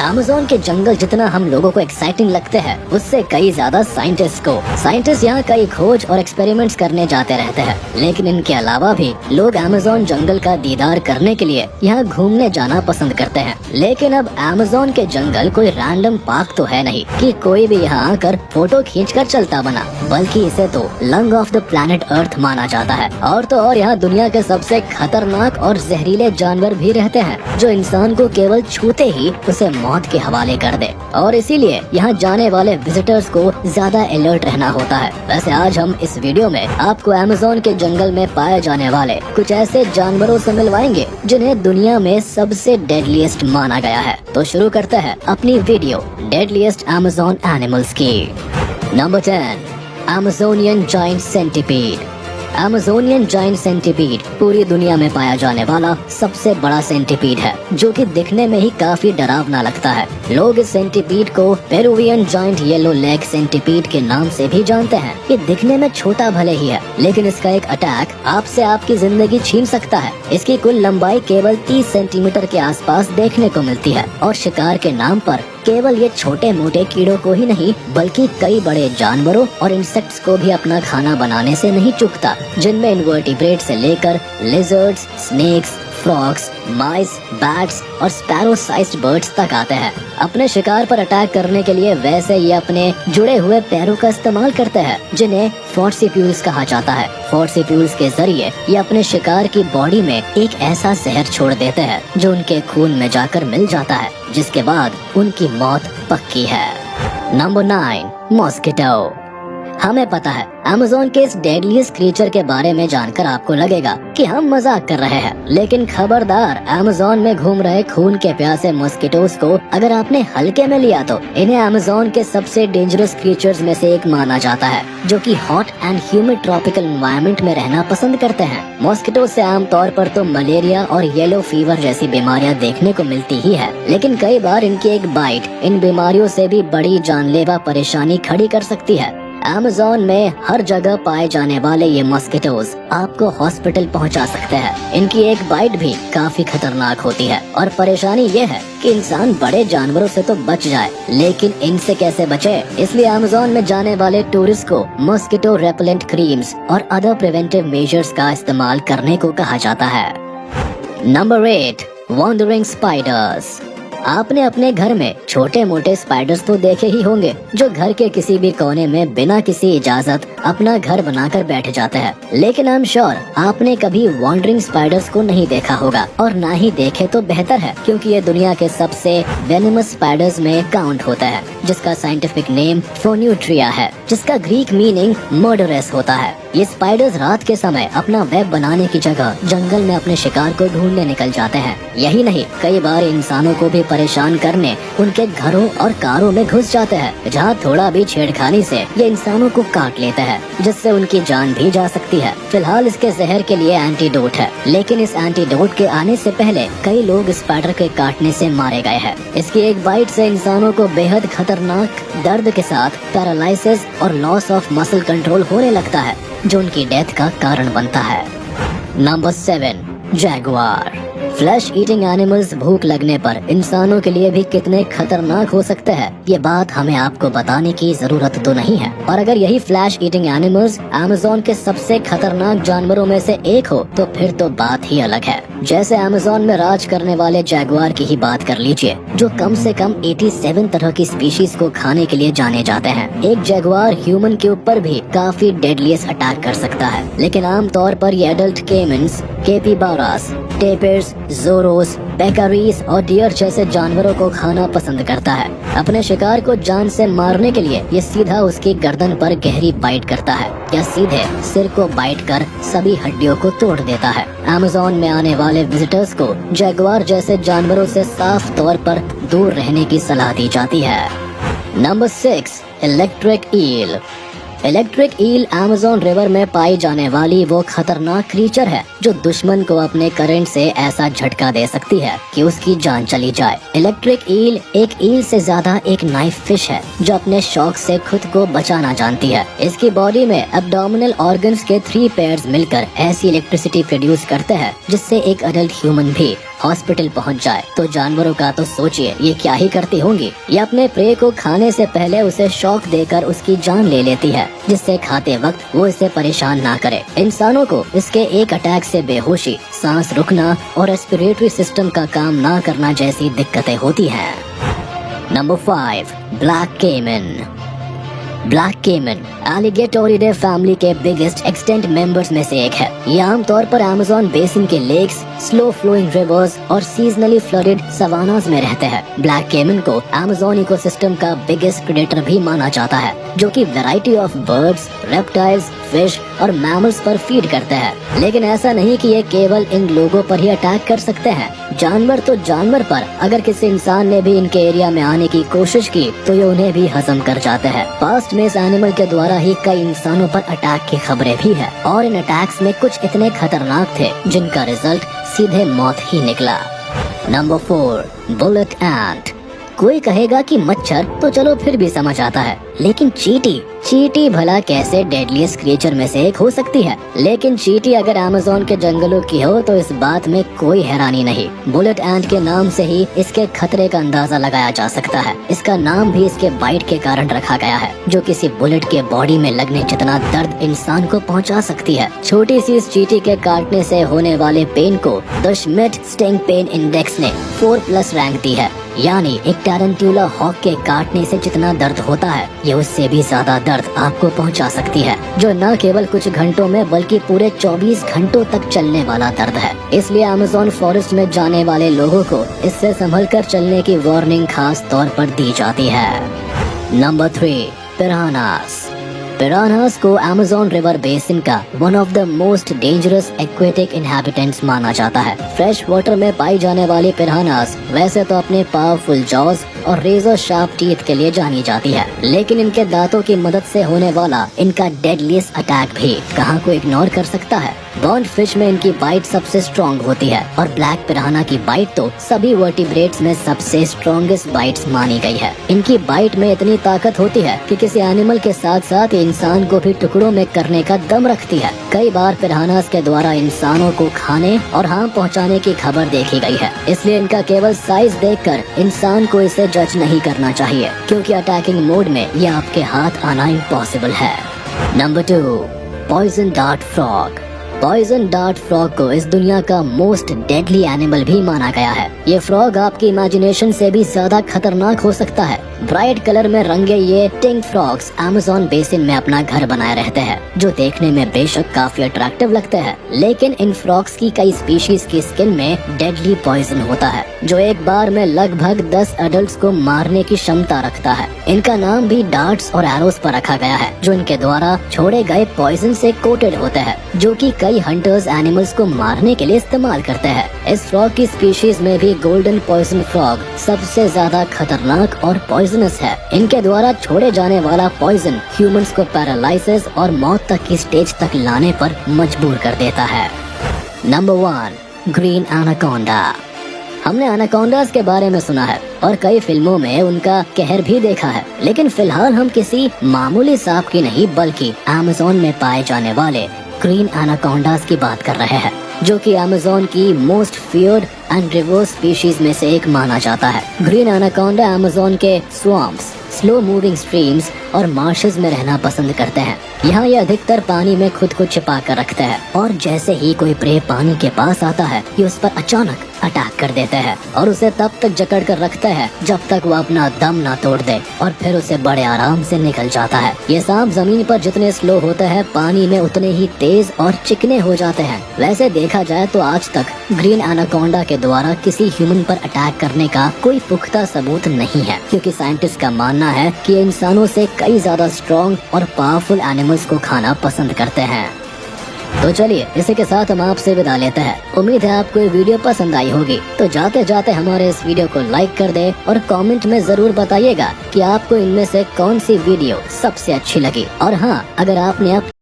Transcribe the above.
Amazon के जंगल जितना हम लोगों को एक्साइटिंग लगते हैं, उससे कई ज्यादा साइंटिस्ट यहाँ कई खोज और एक्सपेरिमेंट्स करने जाते रहते हैं। लेकिन इनके अलावा भी लोग अमेज़न जंगल का दीदार करने के लिए यहाँ घूमने जाना पसंद करते हैं। लेकिन अब अमेज़न के जंगल कोई रैंडम पार्क तो है नहीं कि कोई भी यहाँ आकर फोटो खींचकर चलता बना, बल्कि इसे तो lung of the planet earth माना जाता है। और तो और यहाँ दुनिया के सबसे खतरनाक और जहरीले जानवर भी रहते हैं, जो इंसान को केवल छूते ही उसे मौत के हवाले कर दे। और इसीलिए यहाँ जाने वाले विजिटर्स को ज्यादा अलर्ट रहना होता है। वैसे आज हम इस वीडियो में आपको अमेज़न के जंगल में पाए जाने वाले कुछ ऐसे जानवरों से मिलवाएंगे जिन्हें दुनिया में सबसे डेडलीस्ट माना गया है। तो शुरू करते हैं अपनी वीडियो डेडलीस्ट अमेज़न एनिमल्स की। Number 10, Amazonian giant centipede. Amazonian giant centipede पूरी दुनिया में पाया जाने वाला सबसे बड़ा सेंटीपीड है, जो कि दिखने में ही काफी डरावना लगता है। लोग इस सेंटीपीड को Peruvian giant yellow leg centipede के नाम से भी जानते हैं। ये दिखने में छोटा भले ही है, लेकिन इसका एक अटैक आपसे आपकी जिंदगी छीन सकता है। इसकी कुल लंबाई केवल 30 सेंटीमीटर के आसपास देखने को मिलती है और शिकार के नाम पर केवल ये छोटे मोटे कीड़ों को ही नहीं, बल्कि कई बड़े जानवरों और इंसेक्ट्स को भी अपना खाना बनाने से नहीं चूकता, जिनमें इनवर्टिब्रेट से लेकर लिजर्ड्स, स्नेक्स, फ्रॉग्स, माइस, बैट्स और स्पैरो साइज्ड बर्ड्स तक आते हैं। अपने शिकार पर अटैक करने के लिए वैसे ये अपने जुड़े हुए पैरों का इस्तेमाल करते हैं, जिन्हें फोर्सिप्यूल्स कहा जाता है। फोर्सिप्यूल्स के जरिए ये अपने शिकार की बॉडी में एक ऐसा जहर छोड़ देते हैं जो उनके खून में जाकर मिल जाता है, जिसके बाद उनकी मौत पक्की है। Number 9, mosquito. हमें पता है अमेज़न के इस डेडलीस्ट क्रीचर के बारे में जानकर आपको लगेगा कि हम मजाक कर रहे हैं, लेकिन खबरदार, अमेज़न में घूम रहे खून के प्यासे मॉस्किटोस को अगर आपने हल्के में लिया तो इन्हें अमेज़न के सबसे डेंजरस क्रीचर्स में से एक माना जाता है, जो कि hot and humid tropical environment में रहना पसंद करते हैं। मॉस्किटो से आमतौर पर तो मलेरिया और येलो फीवर जैसी बीमारियां देखने को मिलती ही है, लेकिन कई बार इनकी एक बाइट इन बीमारियों से भी बड़ी जानलेवा परेशानी खड़ी कर सकती है। अमेज़न में हर जगह पाए जाने वाले ये मॉस्किटोज आपको हॉस्पिटल पहुंचा सकते हैं। इनकी एक बाइट भी काफी खतरनाक होती है और परेशानी ये है कि इंसान बड़े जानवरों से तो बच जाए, लेकिन इनसे कैसे बचे। इसलिए अमेज़न में जाने वाले टूरिस्ट को मॉस्किटो रेपेलेंट क्रीम्स और अदर प्रिवेंटिव मेजर्स का इस्तेमाल करने को कहा जाता है। Number 8, wandering spiders. आपने अपने घर में छोटे मोटे स्पाइडर्स तो देखे ही होंगे, जो घर के किसी भी कोने में बिना किसी इजाजत अपना घर बनाकर बैठ जाते हैं। लेकिन आई एम श्योर आपने कभी वॉन्डरिंग स्पाइडर्स को नहीं देखा होगा, और ना ही देखे तो बेहतर है, क्योंकि ये दुनिया के सबसे वेनेमस स्पाइडर्स में काउंट होता है, जिसका साइंटिफिक नेम फोन्यूट्रिया है, जिसका ग्रीक मीनिंग मर्डरस होता है। ये स्पाइडर्स रात के समय अपना वेब बनाने की जगह जंगल में अपने शिकार को ढूंढने निकल जाते हैं। यही नहीं, कई बार इंसानों को भी परेशान करने उनके घरों और कारों में घुस जाते हैं, जहाँ थोड़ा भी छेड़खानी से ये इंसानों को काट लेते हैं, जिससे उनकी जान भी जा सकती है। फिलहाल इसके जहर के लिए एंटीडोट है, लेकिन इस एंटीडोट के आने से पहले कई लोग स्पाइडर के काटने से मारे गए हैं। इसकी एक बाइट से इंसानों को बेहद खतरनाक दर्द के साथ पैरालिसिस और लॉस ऑफ मसल कंट्रोल होने लगता है, जो उनकी डेथ का कारण बनता है। Number 7, Jaguar. Flesh eating animals भूख लगने पर इंसानों के लिए भी कितने खतरनाक हो सकते हैं, ये बात हमें आपको बताने की जरूरत तो नहीं है। और अगर यही फ्लैश ईटिंग एनिमल्स अमेज़न के सबसे खतरनाक जानवरों में से एक हो, तो फिर तो बात ही अलग है। जैसे अमेज़न में राज करने वाले जैगुआर की ही बात कर लीजिए, जो कम से कम 87 तरह की स्पीशीज को खाने के लिए जाने जाते हैं। एक जैगुआर ह्यूमन के ऊपर भी काफी डेडलीस्ट अटैक कर सकता है, लेकिन आमतौर पर ये एडल्ट केमन्स, कैपिबारास, टेपर्स, जोरोस, पेकारीज और डियर जैसे जानवरों को खाना पसंद करता है। अपने शिकार को जान से मारने के लिए ये सीधा उसकी गर्दन पर गहरी बाइट करता है या सीधे सिर को बाइट कर सभी हड्डियों को तोड़ देता है। अमेज़न में आने वाले विजिटर्स को जैगुआर जैसे जानवरों से साफ तौर पर दूर रहने की सलाह दी जाती है। Number 6, electric eel. Electric eel Amazon river में पाई जाने वाली वो खतरनाक क्रीचर है जो दुश्मन को अपने करंट से ऐसा झटका दे सकती है कि उसकी जान चली जाए। इलेक्ट्रिक ईल एक ईल से ज्यादा एक नाइफ फिश है जो अपने शौक से खुद को बचाना जानती है। इसकी बॉडी में एब्डोमिनल ऑर्गन्स के 3 पेयर्स मिलकर ऐसी इलेक्ट्रिसिटी प्रोड्यूस करते हैं जिससे एक अडल्ट ह्यूमन भी हॉस्पिटल पहुंच जाए तो जानवरों का तो सोचिए ये क्या ही करती होंगी। ये अपने प्रे को खाने से पहले उसे शॉक देकर उसकी जान ले लेती है, जिससे खाते वक्त वो इसे परेशान ना करे। इंसानों को इसके एक अटैक से बेहोशी, सांस रुकना और रेस्पिरेटरी सिस्टम का काम ना करना जैसी दिक्कतें होती हैं। नंबर 5, ब्लैक केमन। ब्लैक केमन एलिगेटोरिडे फैमिली के बिगेस्ट एक्सटेंट मेंबर्स में से एक है। ये आमतौर पर अमेज़न बेसिन के लेक्स, स्लो फ्लोइंग रिवर्स और सीजनली फ्लडेड सवानास में रहते हैं। ब्लैक केमन को अमेज़न इकोसिस्टम का बिगेस्ट प्रेडेटर भी माना जाता है, जो कि variety of birds, reptiles, fish और मैमल्स पर फीड करते हैं। लेकिन ऐसा नहीं कि ये केवल इन लोगों पर ही अटैक कर सकते हैं। जानवर तो जानवर पर, अगर किसी इंसान ने भी इनके एरिया में आने की कोशिश की तो ये उन्हें भी हजम कर जाते हैं। पास्ट में इस एनिमल के द्वारा ही कई इंसानों पर अटैक की खबरें भी है और इन अटैक्स में कुछ इतने खतरनाक थे जिनका रिजल्ट सीधे मौत ही निकला। नंबर 4, बुलेट एंट। कोई कहेगा कि मच्छर तो चलो फिर भी समझ आता है, लेकिन चींटी भला कैसे डेडलीस्ट क्रिएचर में से एक हो सकती है। लेकिन चींटी अगर अमेज़न के जंगलों की हो तो इस बात में कोई हैरानी नहीं। बुलेट एंट के नाम से ही इसके खतरे का अंदाजा लगाया जा सकता है। इसका नाम भी इसके बाइट के कारण रखा गया है, जो किसी बुलेट के बॉडी में लगने जितना दर्द इंसान को पहुंचा सकती है। छोटी सी इस चींटी के काटने से होने वाले पेन को the Schmidt sting pain index ने 4+ रैंक दी है, यानी एक टारंटुला हॉक के काटने से जितना दर्द होता है ये उससे भी ज्यादा दर्द आपको पहुंचा सकती है, जो न केवल कुछ घंटों में बल्कि पूरे 24 घंटों तक चलने वाला दर्द है। इसलिए अमेज़न फॉरेस्ट में जाने वाले लोगों को इससे संभल कर चलने की वार्निंग खास तौर पर दी जाती है। नंबर 3, पिरानास। पिरानास को अमेज़न रिवर बेसिन का one of the most dangerous aquatic inhabitants माना जाता है। फ्रेश वाटर में पाई जाने वाली पिरानास वैसे तो अपने पावरफुल जॉज और रेजर शार्प टीथ के लिए जानी जाती है, लेकिन इनके दांतों की मदद से होने वाला इनका डेडलीस्ट अटैक भी कहां को इग्नोर कर सकता है। बॉन्ड फिश में इनकी बाइट सबसे स्ट्रॉन्ग होती है और ब्लैक पिराना की बाइट तो सभी वर्टिब्रेट्स में सबसे स्ट्रॉन्गेस्ट बाइट्स मानी गई है। इनकी बाइट में इतनी ताकत होती है कि किसी एनिमल के साथ साथ इंसान को भी टुकड़ों में करने का दम रखती है। कई बार पिरानास के द्वारा इंसानों को खाने और हार्म पहुंचाने की खबर देखी गई है, इसलिए इनका केवल साइज देखकर इंसान को इसे जज नहीं करना चाहिए, क्योंकि अटैकिंग मोड में ये आपके हाथ आना इम्पॉसिबल है। Number 2, poison dart frog. Poison dart frog को इस दुनिया का मोस्ट डेडली एनिमल भी माना गया है। ये फ्रॉग आपकी इमेजिनेशन से भी ज्यादा खतरनाक हो सकता है। ब्राइट कलर में रंगे ये टिंग फ्रॉग्स अमेज़न बेसिन में अपना घर बनाए रहते हैं, जो देखने में बेशक काफी अट्रैक्टिव लगते हैं, लेकिन इन फ्रॉग्स की कई स्पीशीज की स्किन में डेडली पॉइजन होता है, जो एक बार में लगभग 10 एडल्ट्स को मारने की क्षमता रखता है। इनका नाम भी डार्ट्स और एरोस पर रखा गया है, जो इनके द्वारा छोड़े गए पॉइजन से कोटेड होते हैं, जो कि कई हंटर्स एनिमल्स को मारने के लिए इस्तेमाल करते हैं। इस फ्रॉग की स्पीशीज में भी गोल्डन पॉइजन फ्रॉग सबसे ज्यादा खतरनाक और पॉइजनस है। इनके द्वारा छोड़े जाने वाला पॉइजन ह्यूमंस को पैरालाइसिस और मौत तक की स्टेज तक लाने पर मजबूर कर देता है। Number 1, green anaconda. हमने एनाकोंडास के बारे में सुना है और कई फिल्मों में उनका कहर भी देखा है, लेकिन फिलहाल हम किसी मामूली सांप की नहीं बल्कि अमेज़न में पाए जाने वाले ग्रीन एनाकोंडास की बात कर रहे हैं, जो कि अमेज़न की most feared and reverse species में से एक माना जाता है। ग्रीन एनाकोंडा अमेज़न के स्वैम्प्स, स्लो मूविंग स्ट्रीम्स और मार्शेस में रहना पसंद करते हैं। यहाँ ये अधिकतर पानी में खुद को छिपा कर रखते हैं और जैसे ही कोई प्रे पानी के पास आता है ये उस पर अचानक अटैक कर देते हैं और उसे तब तक जकड़ कर रखते हैं जब तक वो अपना दम ना तोड़ दे, और फिर उसे बड़े आराम से निकल जाता है। ये सांप जमीन पर जितने स्लो होते हैं पानी में उतने ही तेज और चिकने हो जाते हैं। वैसे देखा जाए तो आज तक ग्रीन एनाकोंडा के द्वारा किसी ह्यूमन पर अटैक करने का कोई पुख्ता सबूत नहीं है, क्योंकि साइंटिस्ट का मानना है कि ये इंसानों से कई ज्यादा स्ट्रॉन्ग और पावरफुल एनिमल्स को खाना पसंद करते हैं। तो चलिए इसी के साथ हम आपसे विदा लेते हैं। उम्मीद है आपको ये वीडियो पसंद आई होगी। तो जाते जाते हमारे इस वीडियो को लाइक कर दे और कमेंट में जरूर बताइएगा कि आपको इनमें से कौन सी वीडियो सबसे अच्छी लगी। और हाँ, अगर आपने अब